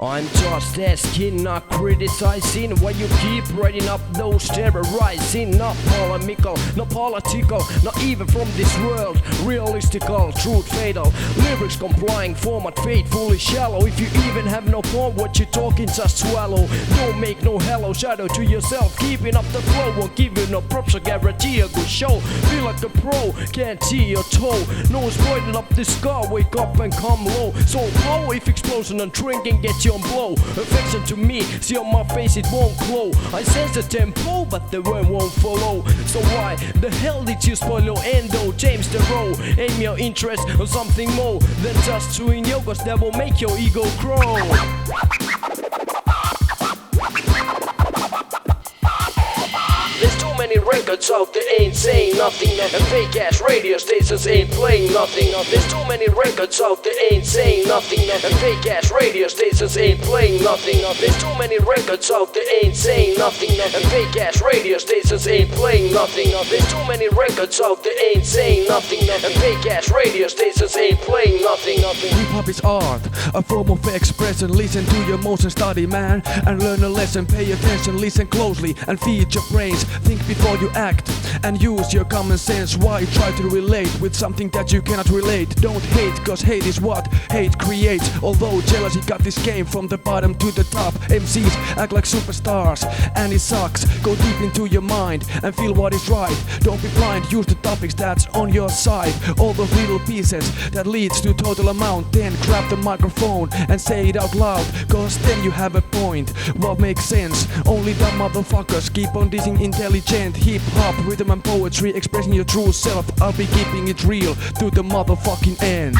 I'm just asking, not criticizing why you keep writing up those terrorizing. Not polemical, not political, not even from this world. Realistical, truth fatal, lyrics complying, format faithfully shallow. If you even have no point, what you talking just swallow. Don't make no hello shadow to yourself, keeping up the flow. Won't give you no props, I guarantee a good show. Feel like a pro, can't see your toe. Nose pointed up the sky, wake up and come low. So how if explosion and drinking gets you on blow? Affection to me, see on my face it won't glow. I sense the tempo, but the word won't follow. So why the hell did you spoil your endo? James the Row, aim your interest on something more than just doing yogas that will make your ego grow. There's too many records out there ain't saying nothing, and fake ass radio stations ain't playing nothing. There's too many records out there ain't saying nothing, and fake ass radio stations ain't playing nothing. There's too many records out there ain't saying nothing, and fake ass radio stations ain't playing nothing. There's too many records out there ain't saying nothing, and fake ass radio stations ain't playing nothing. Hip hop is art, a form of expression. Listen to your emotions, study man, and learn a lesson. Pay attention, listen closely, and feed your brains. Think before you act, and use your common sense. Why try to relate with something that you cannot relate? Don't hate, cause hate is what hate creates. Although jealousy got this game from the bottom to the top. MCs act like superstars, and it sucks. Go deep into your mind and feel what is right. Don't be blind, use the topics that's on your side. All those little pieces that leads to total amount. Then grab the microphone and say it out loud, cause then you have a point. What makes sense? Only dumb motherfuckers keep on dissing intelligent. Hip-hop, rhythm and poetry, expressing your true self. I'll be keeping it real to the motherfucking end.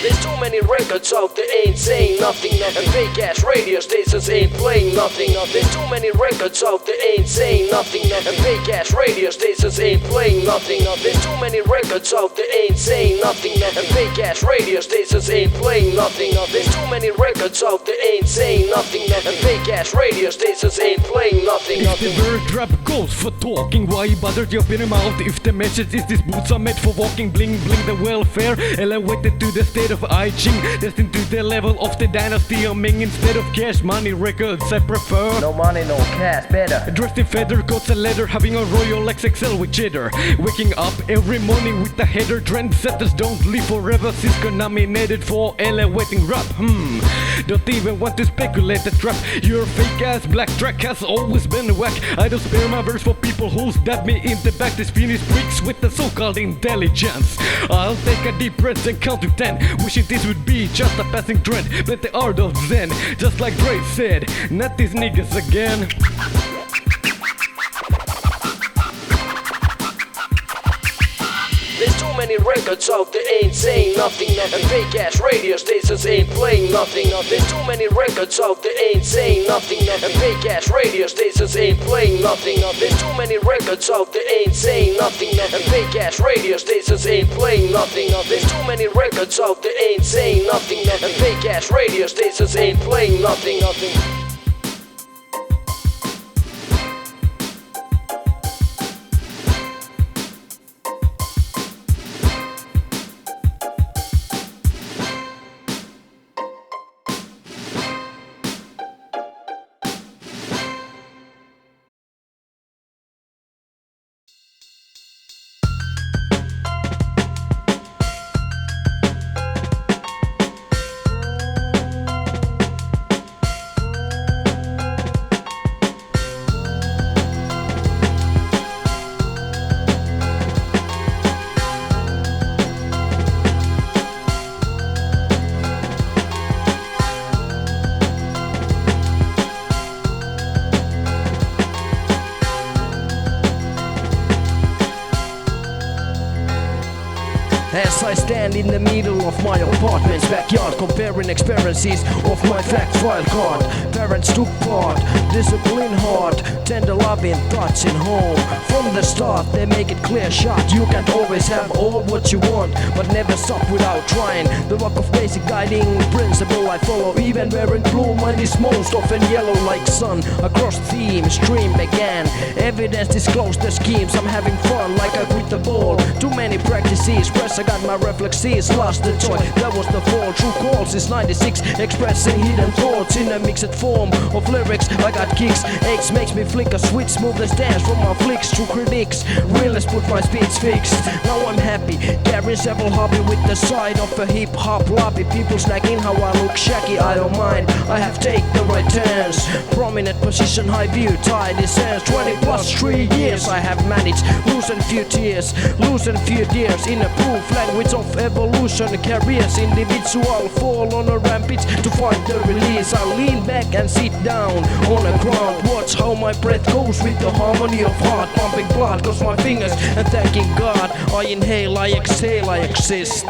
There's too many records out there ain't saying nothing, and fake ass radio stations ain't playing nothing. There's too many records out there ain't saying nothing, and fake ass radio stations ain't playing nothing. There's too many records out there ain't saying nothing, and fake ass radio stations ain't playing nothing. There's too many records out there ain't saying nothing, and fake ass radio stations ain't playing nothing. If the word rap goes for talking, why bother your open mouth? If the message is these boots are made for walking, bling bling the welfare, elevated to the state of I Ching, destined to the level of the dynasty of Ming. Instead of cash money records I prefer no money, no cash, better. Dressed in feather coats and leather, having a Royal XXL with cheddar. Waking up every morning with the header. Trendsetters don't live forever. Cisco nominated for elevating rap. Don't even want to speculate the trap. Your fake ass black track has always been whack. I don't spare my verse for people who stab me in the back. These finished bricks with the so-called intelligence. I'll take a deep breath and count to 10, wishing this would be just a passing trend, but the art of Zen, just like Dre said, not these niggas again. There's too many records out there ain't saying nothing, and fake ass radio stations ain't playing nothing. There's too many records out there ain't saying nothing, and fake ass radio stations ain't playing nothing. There's too many records out there ain't saying nothing, and fake ass radio stations ain't playing nothing. There's too many records out there ain't saying nothing, and fake ass radio stations ain't playing nothing. As I stand in the middle of my apartment's backyard, comparing experiences of my fact file card. Parents took part, discipline hard, tender loving touching home. From From the start they make it clear shot. You can't always have all what you want, but never stop without trying. The rock of basic guiding principle I follow, even wearing blue. Mine is most often yellow like sun. Across theme, stream began. Evidence disclosed the schemes. I'm having fun like I quit the ball. Too many practices, press I got my reflexes. Lost the toy, that was the fall. True calls is 96, expressing hidden thoughts in a mixed form of lyrics. I got kicks, aches makes me flick a switch, move the stance from my flicks to critics. Realist put my speeds fixed. Now I'm happy, carrying several hobby with the side of a hip hop lobby. People snagging how I look shaky, I don't mind. I have take the right turns. Prominent position, high view, tide descends. 20 plus 3 years I have managed. Losing few tears, losing few years in a proof language of evolution. Careers, individual fall on a rampage to find the release. I lean back and sit down on the ground. Watch how my breath goes with the harmony of heart. Pumping blood cross my fingers and thanking God. I inhale, I exhale, I exist.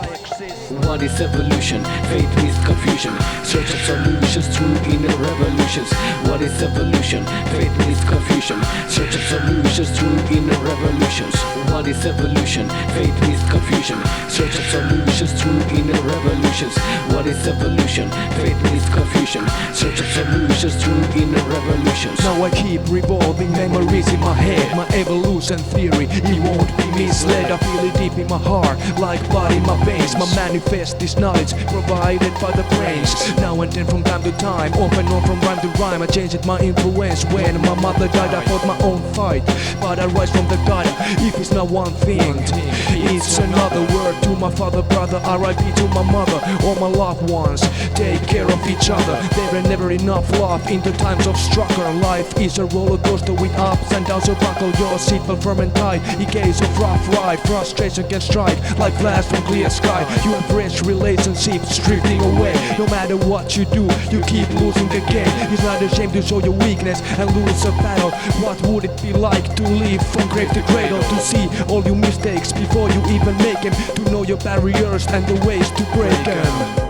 What is evolution? Faith meets confusion. Search of solutions through inner revolutions. What is evolution? Faith meets confusion. Search of solutions through inner revolutions. What is evolution? Faith meets confusion. Search of solutions through inner revolutions. What is evolution? Faith meets confusion. Search of solutions through inner revolutions. Now I keep revolving memories in my head. My evolution theory, it won't be misled. I feel it deep in my heart, like blood in my veins. My manifest this knowledge provided by the brains. Now and then from time to time, off and on from rhyme to rhyme, I changed my influence. When my mother died I fought my own fight, but I rise from the gutter. If it's not one thing, it's another word. To my father, brother, R.I.P. to my mother. All my loved ones, take care of each other. There ain't never enough love in the times of struggle. Life is a roller coaster with ups and downs, so buckle your seatbelt firm and tight. In case of rough ride, frustration can strike like flash from clear sky. You embrace relationships drifting away. No matter what you do, you keep losing the game. It's not a shame to show your weakness and lose a battle. What would it be like to live from grave to cradle? To see all your mistakes before you even make them. To know your barriers and the ways to break them.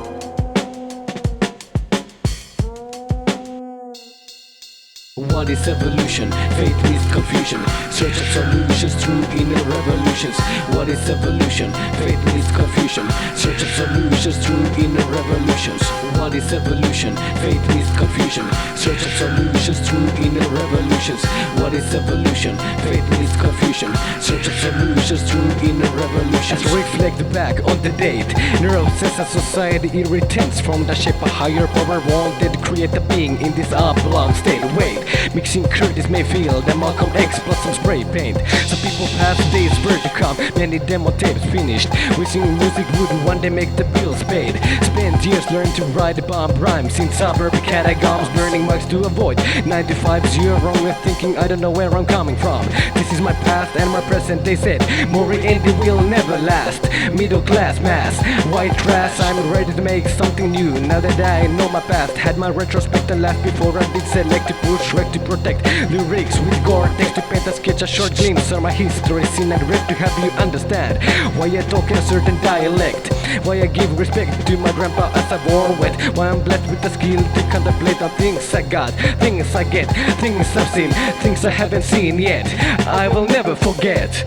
What is evolution? Faith meets confusion. Search of solutions through inner revolutions. What is evolution? Faith meets confusion. Search of solutions through inner revolutions. What is evolution? Faith meets confusion. Search of solutions through inner revolutions. What is evolution? Faith meets confusion. Search of solutions through inner revolutions. As we reflect back on the date, neuroscience and society irritants from the shape of higher power wanted to create a being in this oblong state. Wait, mixing Curtis Mayfield and Malcolm X plus some spray paint. Some people past days were to come, many demo tapes finished. Wishing music would one day make the bills paid. Spent years learning to write bomb rhymes in suburb catacombs, burning mugs to avoid 95's you're wrong with thinking I don't know where I'm coming from. This is my past and my present, they said. Mori Andy will never last. Middle class mass, white trash, I'm ready to make something new. Now that I know my past, had my retrospect and laugh before I did select to push rec to protect lyrics with gore-tex to paint a sketch, a short glimpse of my history, seen and read to have you understand why I talk in a certain dialect, why I give respect to my grandpa as I born with, why I'm blessed with the skill to contemplate on things I got, things I get, things I've seen, things I haven't seen yet. I will never forget.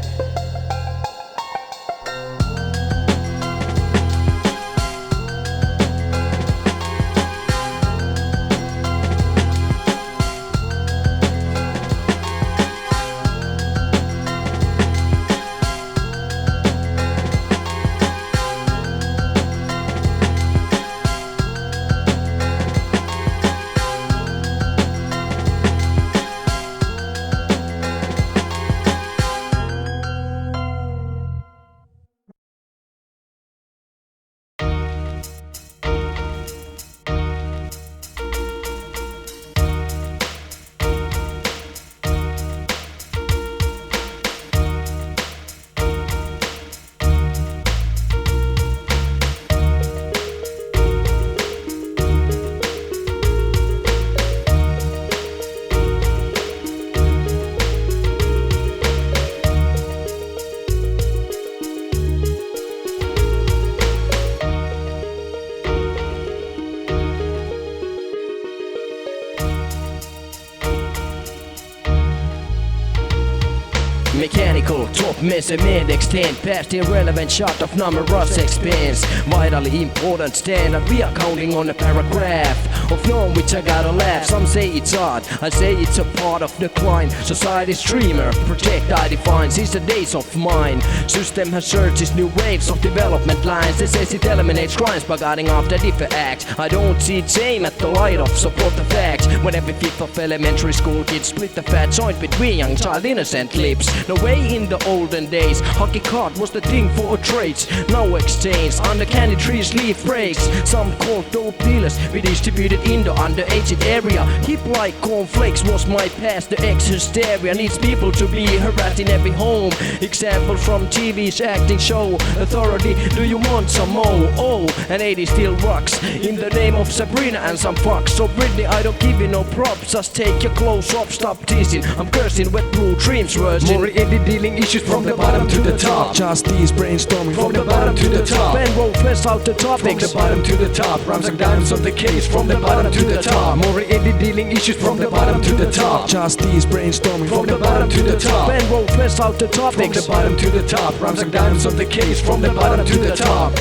Mechanical, top measurement extend past irrelevant shot of numerous expense. Vitally important standard, we are counting on a paragraph of norm which I gotta laugh. Some say it's art, I say it's a part of decline. Society's dreamer, protect I define, since the days of mine. System has searched its new waves of development lines. They says it eliminates crimes by guarding after different acts. I don't see its aim at the light of support the facts. When every fifth of elementary school kids split the fat joint between young child innocent lips. No way in the olden days, hockey card was the thing for trades. No exchange, under candy trees leaf breaks. Some called dope dealers, we distributed in the underage area. Hip like cornflakes was my past, the ex-hysteria needs people to be harassed in every home. Example from TV's acting show. Authority, do you want some more? Oh, an 80 still rocks in the name of Sabrina and some fucks. So Britney, I don't give you no props, just take your clothes off, stop teasing. I'm cursing wet blue dreams version. More indie dealing issues from the bottom to the top. Just these brainstorming From the bottom to the top. Ben roll flesh out the topics. From the bottom to the top. Rhymes like diamonds of the case. From the bottom to the top. More indie dealing issues from the bottom to the top. Just these brainstorming From the bottom to the top. Ben roll flesh out the topics. From the bottom to the top. Rhymes like diamonds of the case. From the bottom to the top.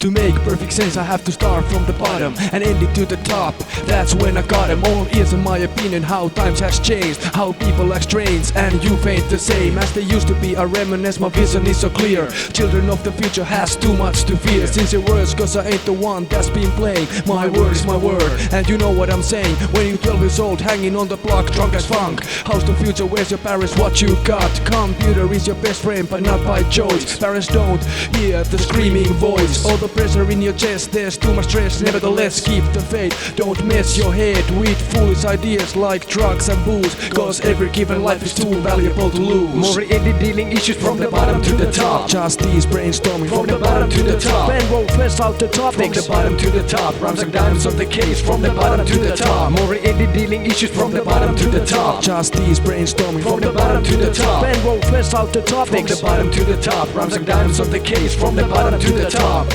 To make perfect sense I have to start from the bottom and end it to the top. That's when I got them. All is in my opinion how times has changed, how people act strange and you ain't the same as they used to be. I reminisce, my vision is so clear. Children of the future has too much to fear. Sincere words cause I ain't the one that's been playing. My word is my word and you know what I'm saying. When you 12 years old hanging on the block drunk as funk. How's the future, where's your parents, what you got? Computer is your best friend but not by choice. Parents don't hear the screaming voice. All the pressure in your chest, there's too much stress. Nevertheless, keep the faith. Don't mess your head with foolish ideas like drugs and booze. Cause every given life is too valuable to lose. More indie dealing issues from the bottom to the top. Just these brainstorming From the bottom to the top. Ben roll flesh out the From topics. the bottom to the top. Rhymes like diamonds of the case. From the bottom to the top. More indie dealing issues from the bottom to the top. Just these brainstorming From the bottom to the top. Ben roll flesh out the From topics. the bottom to the top. Rhymes like diamonds of the case. From the bottom to the top.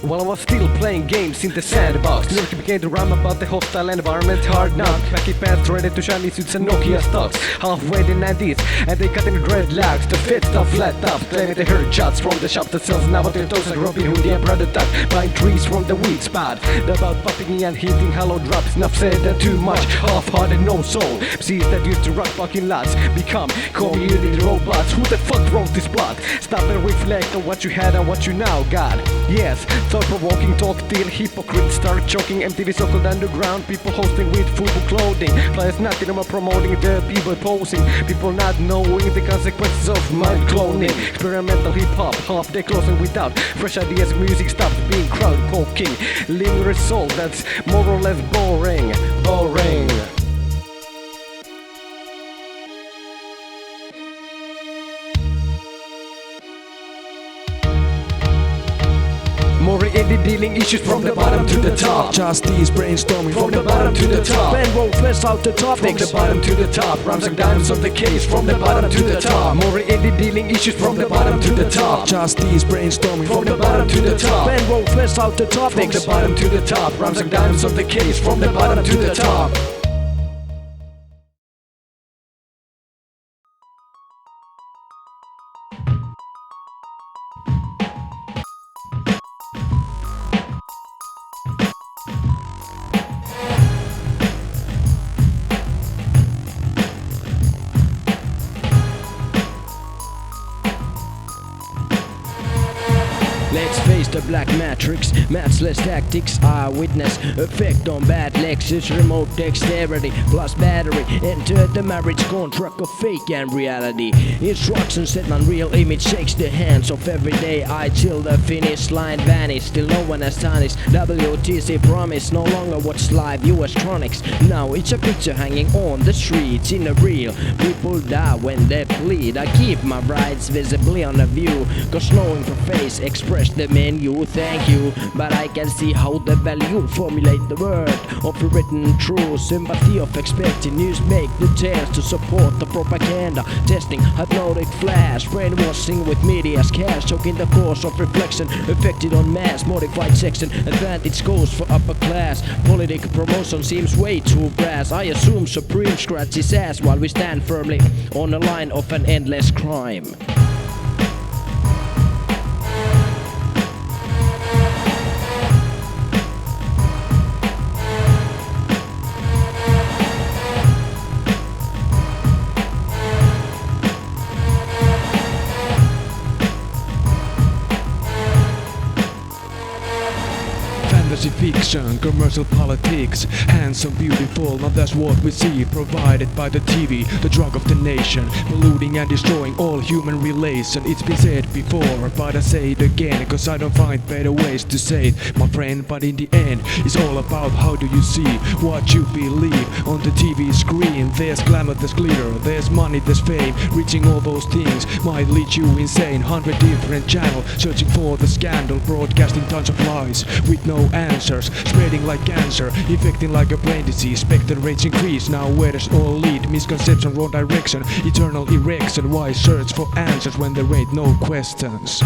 While I was still playing games in the sandbox, New York began to rhyme about the hostile environment. Hard knock, khaki pants ready to shiny suits and Nokia stocks. Halfway the 90s, and they cut in dreadlocks. The fit stuff flat top, claiming they heard shots from the shop that sells novelty toes like Robin Hood and Brother Duck. Buying trees from the weed spot. About popping and hitting hollow drops. Enough said and too much, half-hearted, no soul. MCs that used to rock parking lots become community robots. Who the fuck wrote this plot? Stop and reflect on what you had and what you now got. Yes, thought-provoking talk till hypocrites start choking. MTV so-called underground, people hosting with football clothing. Players not anymore promoting the people posing. People not knowing the consequences of mind cloning. Experimental hip-hop, half day closing without fresh ideas. Music stops being crowd poking. Living result that's more or less boring. Boring. More indie dealing issues from the bottom to the top. Just these brainstorming From the bottom to the top. Ben roll flesh out the From topics. the bottom to the top. Rhymes like diamonds of the case. From the bottom to the top. More indie dealing issues from the bottom to the top. Just these brainstorming From the bottom to the top. Ben roll flesh out the From topics. the bottom to the top. Rhymes like diamonds of the case. From the bottom to the top. Let's face the black matrix, matchless tactics, eyewitness, effect on bad Lexus, remote dexterity, plus battery, enter the marriage contract of fake and reality. Instructions set on real image shakes the hands of everyday. I chill the finish line vanish, still no one has tarnished. WTC promise, no longer watch live US Tronics. Now it's a picture hanging on the streets in a reel. People will die when they bleed. I keep my rights visibly on the view, cause knowing the face express the menu. Thank you, but I can see how the value formulate the word of the written truth. Sympathy of expecting news make the tales to support the propaganda. Testing hypnotic flash, brainwashing with media's cash, choking the course of reflection, affected on mass, modified section, advantage goes for upper class. Political promotion seems way too brass. I assume Supreme scratch his ass while we stand firmly on the line of an endless crime. Fantasy fiction, commercial politics, handsome, beautiful, now that's what we see. Provided by the TV, the drug of the nation, polluting and destroying all human relation. It's been said before, but I say it again, cause I don't find better ways to say it, my friend. But in the end, it's all about how do you see what you believe on the TV screen. There's glamour, there's glitter, there's money, there's fame. Reaching all those things might lead you insane. 100 different channels searching for the scandal, broadcasting tons of lies with no answers, spreading like cancer, infecting like a brain disease. Spectre rates increase, now where does all lead? Misconception, wrong direction, eternal erection. Why search for answers when there ain't no questions?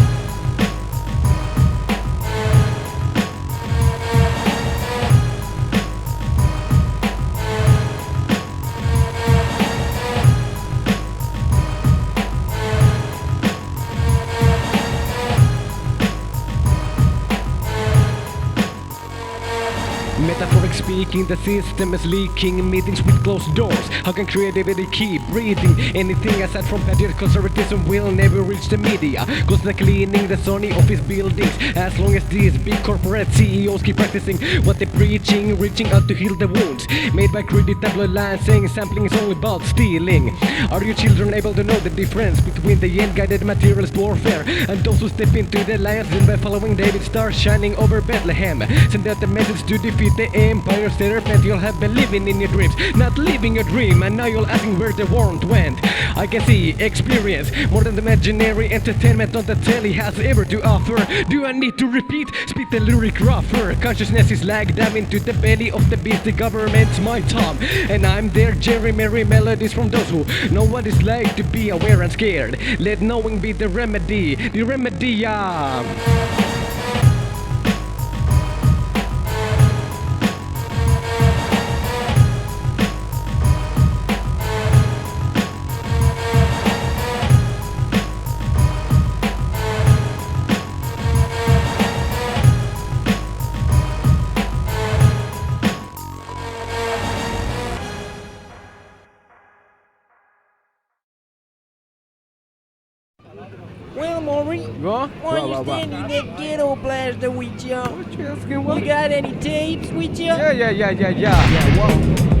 Metaphoric speaking, the system is leaking. Meetings with closed doors. How can creativity keep breathing? Anything aside from petty conservatism will never reach the media, cause they're cleaning the sunny office buildings. As long as these big corporate CEOs keep practicing what they're preaching, reaching out to heal the wounds made by greedy tabloid lines, saying sampling is only about stealing. Are you children able to know the difference between the end-guided materialist warfare and those who step into the lion's den by following David's star shining over Bethlehem? Send out the message to defeat the empire's serpent. You'll have been living in your dreams, not living your dream, and now you're asking where the warrant went. I can see, experience, more than the imaginary entertainment on the telly has ever to offer. Do I need to repeat? Spit the lyric rougher. Consciousness is lagged down into the belly of the beast. The government's my Tom, and I'm there. Jerry Merry melodies from those who know what it's like to be aware and scared. Let knowing be the remedy. The remedy, yeah. Well, Maury, Ja? why you standing that ghetto blaster with you? What you asking, You what? got any tapes with you? Yeah. Yeah, whoa.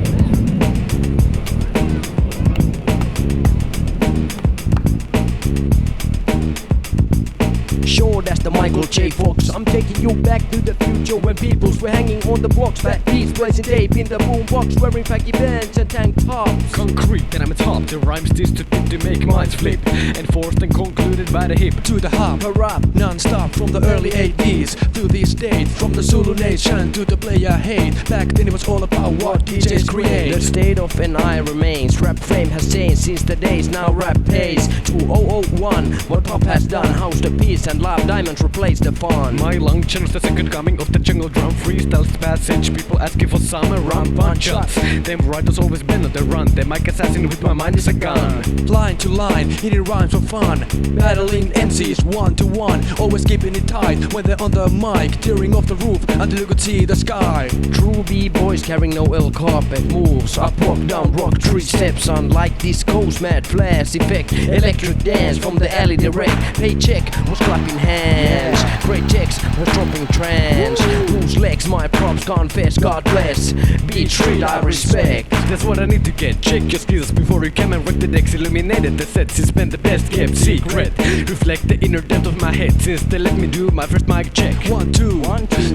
Sure, that's the Michael J. Fox. I'm taking you back to the future when peoples were hanging on the blocks. Fat beats blazing tape in the boombox, wearing baggy pants and tank tops. Concrete, and I'm top. The rhymes distorted to make minds flip, enforced and concluded by the hip. To the hop, a rap, non-stop from the early 80s to this date, from the Zulu nation to the player hate. Back then it was all about what DJs create. The state of NI remains. Rap fame has changed since the days now rap pays. 2001, what pop has done. How's the peace and love? Diamonds replace the fun. My lung channels the second coming of the jungle drum. Freestyles passage, people asking for summer rum punch ups. Them writers always been on the run. The mic assassin with my mind is a gun. Line to line, hitting rhymes for fun. Battling MCs one to one, always keeping it tight when they're on the mic. Tearing off the roof until you could see the sky. True B-boys carrying no L carpet moves. Up, walk, down, rock, 3 steps on like disco's mad flash effect. Electric dance from the alley direct. Paycheck was clapping hands. Great checks decks, dropping trance. Whose legs my props confess, God bless. Beat street I respect. That's what I need to get. Check your skills before you come and wreck the decks. Illuminated the sets, it's been the best kept secret. Reflect the inner depth of my head since they let me do my first mic check. 1, 2,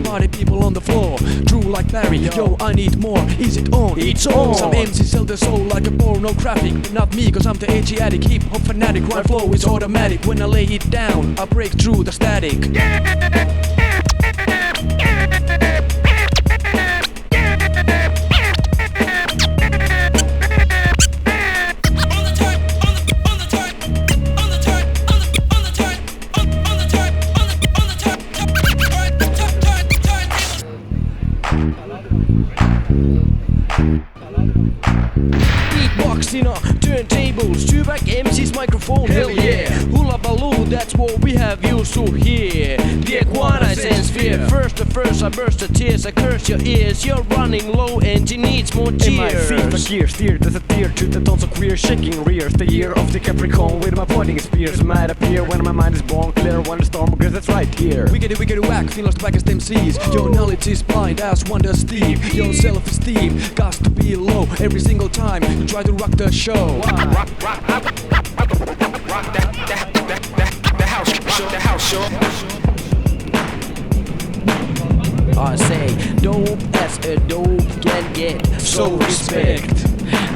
party people on the floor. True like Barry, yo, I need more. Is it on? It's on. Some MCs sell their soul like a pornographic, but not me, cause I'm the edgy addict, hip hop fanatic. Rhyme flow is automatic. When I lay it down, I break through the static. Beatboxing on turntables, two back MC's microphone, hell yeah. Hula baloo, that's what we have used to hear. The iguana sense fear. First I burst the tears, I curse your ears. You're running low and you needs more cheers. MIC gear steered as a tear to the tons of queer shaking rears. The year of the Capricorn with my pointing spears might appear when my mind is born clear when the storm because that's right here. Wickedy whack, feel lost back as MCs. Your knowledge is blind as wonder Steve. Your self-esteem got to be low every single time you try to rock the show. The house show. I say dope as a dope can get, so respect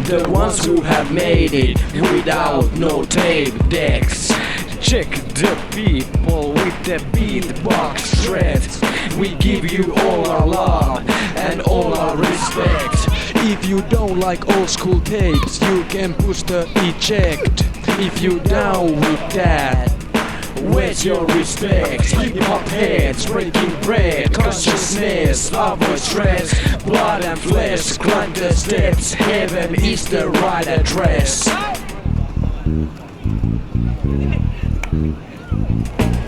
the ones who have made it without no tape decks. Check the people with the beatbox shreds. We give you all our love and all our respect. If you don't like old school tapes, you can push the eject. If you down with that, where's your respect? Hip hop heads breaking bread, consciousness, avoid stress, blood and flesh, climb the steps. Heaven is the right address.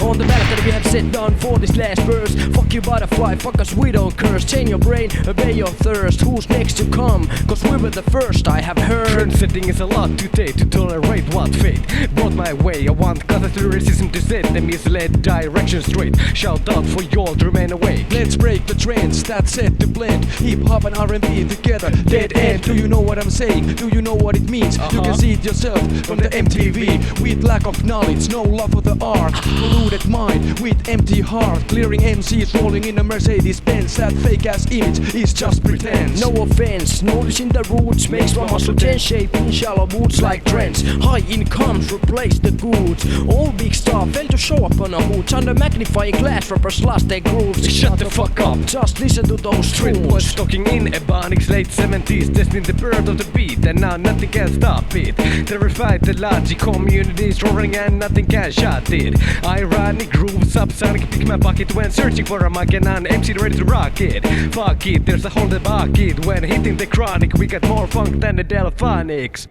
On the balcony we have set down for this last verse. Fuck you butterfly, fuck us we don't curse. Chain your brain, obey your thirst. Who's next to come? Cause we were the first I have heard. Trend setting is a lot to take to tolerate what fate brought my way. I want constant lyricism to set the misled direction straight. Shout out for y'all to remain awake. Let's break the trends that's set to blend hip hop and R&B together. Dead end. Do you know what I'm saying? Do you know what it means? You can see it yourself from the MTV. With lack of knowledge, no love for the art, polluted mind with empty heart. Clearing MCs rolling in a Mercedes Benz. That fake ass image is just pretense. No offense, noticing the roots makes my muscle tense. Shaping shallow boots like trends. High incomes replace the goods. All big stuff fail to show up on a hooch. Under magnifying glass rappers lost their grooves. Shut the fuck up. Just listen to those Street tunes. boys talking in Ebonics late 70s, destined the birth of the beat, and now nothing can stop it. Terrified the logic communities roaring and nothing can shut it. Ironic grooves, subsonic, pick my pocket when searching for a mic and an MC ready to rock it. Fuck it, there's a whole bucket. When hitting the chronic, we got more funk than the Delphonics.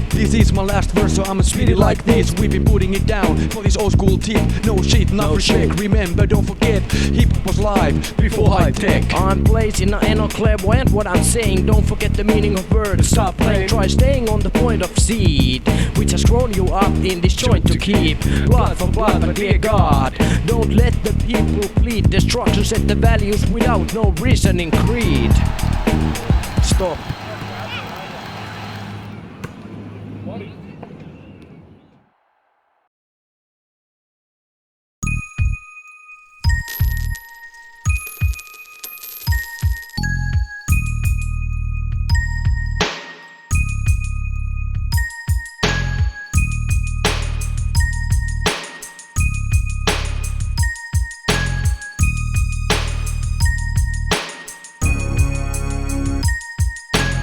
This is my last verse, so I'ma spit it like this. We be putting it down for this old school tip. No shit, not for shake. Remember, don't forget, hip hop was live before high tech. I'm blazing and not clairvoyant what I'm saying. Don't forget the meaning of words. Stop playing, try staying on the point of seed, which has grown you up in this joint to keep. Blood for blood, but dear God, don't let the people plead. Destruction set the values without no reasoning creed. Stop.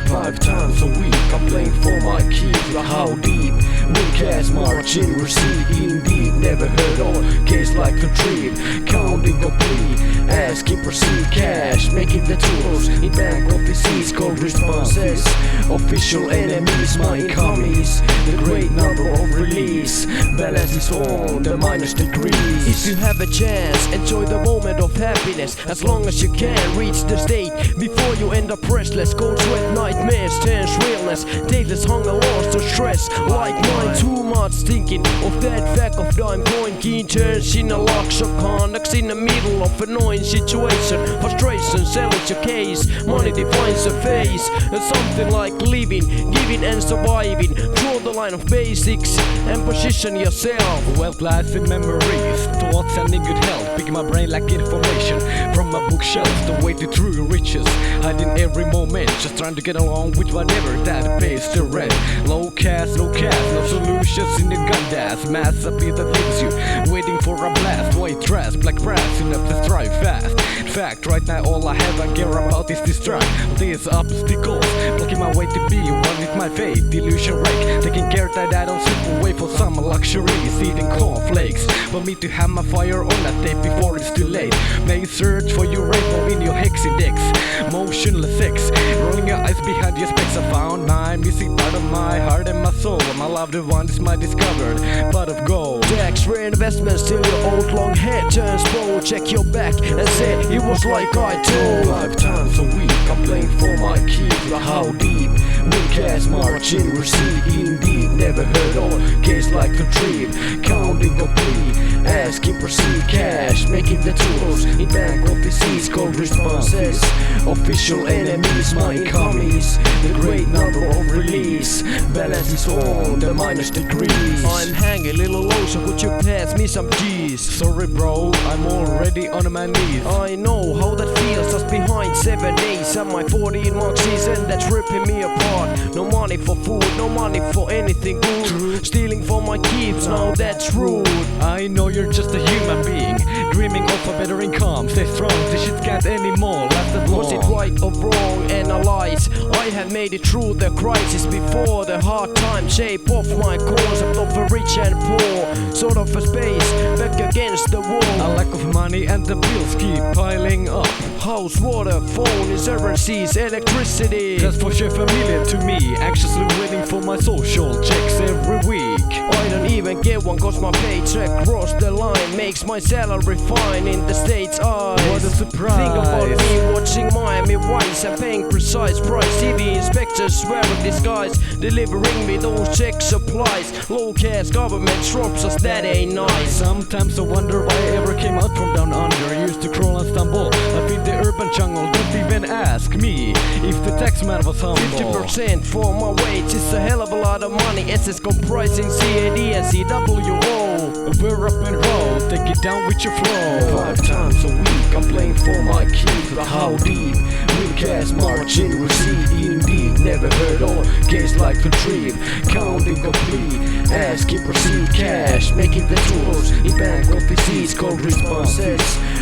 5 times a week I'm playing for my keys. How deep? Weak ass marching, receive indeed. Never heard of case like the dream. Counting complete, asking proceed cash. Making the tools in bank offices, called responses. Official enemies, my incomings. The great number of release. Balance is on the minus degrees. If you have a chance, enjoy the moment of happiness. As long as you can, reach the state before you end up restless. Cold sweat, nightmares, tense realness, dayless hunger, lost or stress. Like mine, too much thinking of that fact of dime coin. Keen turns in a lock, so conducts in the middle of annoying situation. Frustration, selling your case. Money defines a face. Something like living, giving and surviving. Draw the line of basics and position yourself. Wealth lies in memories, thoughts and in good health. Picking my brain like information from my bookshelf. The way to true riches, hiding every moment. Just trying to get along with whatever that pays the rent. Lowcash, no solutions in the gun dash. Mass appeal that leaves you waiting for a blast. White trash, black brass, enough to strive fast. In fact, right now all I have and care about is distract. These obstacles, blocking my way to be one with my fate. Delusion rake, taking care that I don't slip away for some luxuries. Eating cornflakes, for me to have my fire on that day before it's too late. May search for your rainbow in your hex index. Motionless sex, rolling your eyes behind your specs. I found my missing part of my heart and my soul. My loved one is my discovered pot of gold. Tax reinvestments till your old long hair turns bold. Check your back and say it was like I told. 5 times a week I'm playing for my keep. How deep? Weak ass margin receipt. Indeed, never heard of case like the trip. Counting complete. Asking proceed cash, making the tools in bank offices called responses. Official enemies, my commies. The great number of release. Balance is on the minus degrees. I'm hanging little low, so could you pass me some G's? Sorry bro, I'm already on my knees. I know how that feels, just behind 7 days and my 14-month season that's ripping me apart. No money for food, no money for anything good. True. Stealing for my keeps, now that's rude. I know you're just a human being, dreaming of a better income. Stay strong, this shit can't anymore last that long. Was it right or wrong? Analyze. I have made it through the crisis before. The hard time shape of my concept of a rich and poor. Sort of a space back against the wall. A lack of money and the bills keep piling up. House, water, phone, insurances, electricity. That's for sure familiar to me. Anxiously waiting for my social checks every week. I don't even get one cause my paycheck crossed the line. Makes my salary fine in the States' eyes. What a surprise. Think about me watching Miami Vice and paying precise price. TV inspectors swear in disguise, delivering me those check supplies. Low-cash government drops us, that ain't nice. Sometimes I wonder why I ever came out from down under. Used to crawl and stumble, I feed the urban jungle. Don't even ask me if the tax man was humble. 50% for my wage is a hell of a lot of money. SS comprising CAD and CWO. We're up and roll, take it down with your flow. 5 times a week I'm playing for my keep. How deep? Weak ass margin receipt. Indeed, never heard of case like the trip. Counting complete. Asking proceed cash, making the tools in bank offices called responses.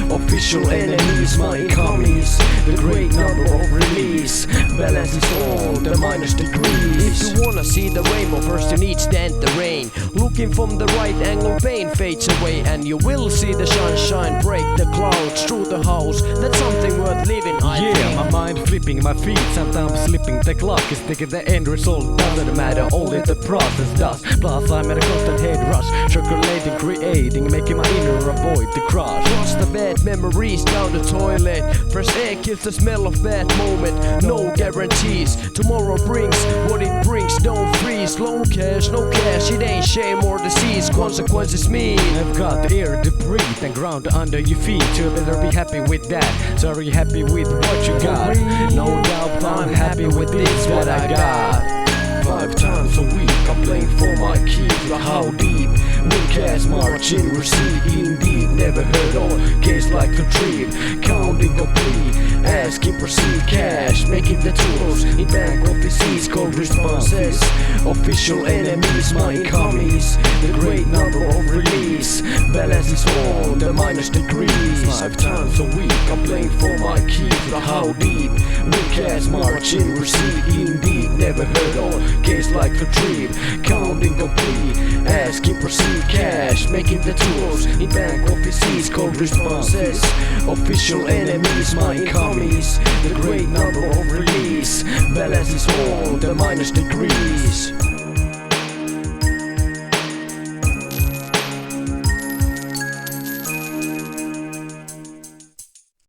Official enemies, my commies. The great number of release. Balance is on the minus degrees. If you wanna see the rainbow, first you need to stand the rain. Looking from the right angle, pain fades away, and you will see the sunshine break the clouds through the house. That's something worth living, I think. My mind flipping, my feet sometimes slipping. The clock is ticking, the end result doesn't matter, only the process does. Plus I'm at a constant head rush, circulating, creating, making my inner avoid the crush. Flush the bad memories down the toilet. Fresh air kills the smell of bad moment. No guarantees, tomorrow brings what it brings. Don't freeze, low cash, no cash. It ain't shame or disease, consequences mean I've got the air to breathe and ground under your feet. You better be happy with that, so are you happy with what you got? No doubt I'm happy with this, what I got. 5 times a week I'm playing for my keep. How deep? Weak ass margin receipt. Indeed, never heard of case like the trip. Counting complete. Asking proceed cash, making the tools in bank offices called responses. Official enemies, my commies. The great number of release. Balance is on the minus degrees. 5 times a week I'm playing for my keep. How deep? Weak ass margin receipt. Indeed, never heard of case like the trip. Counting complete. Asking proceed cash, making the tools in bank offices called responses. Official enemies, my commies. The great number of release. Balance is on the minus degrees.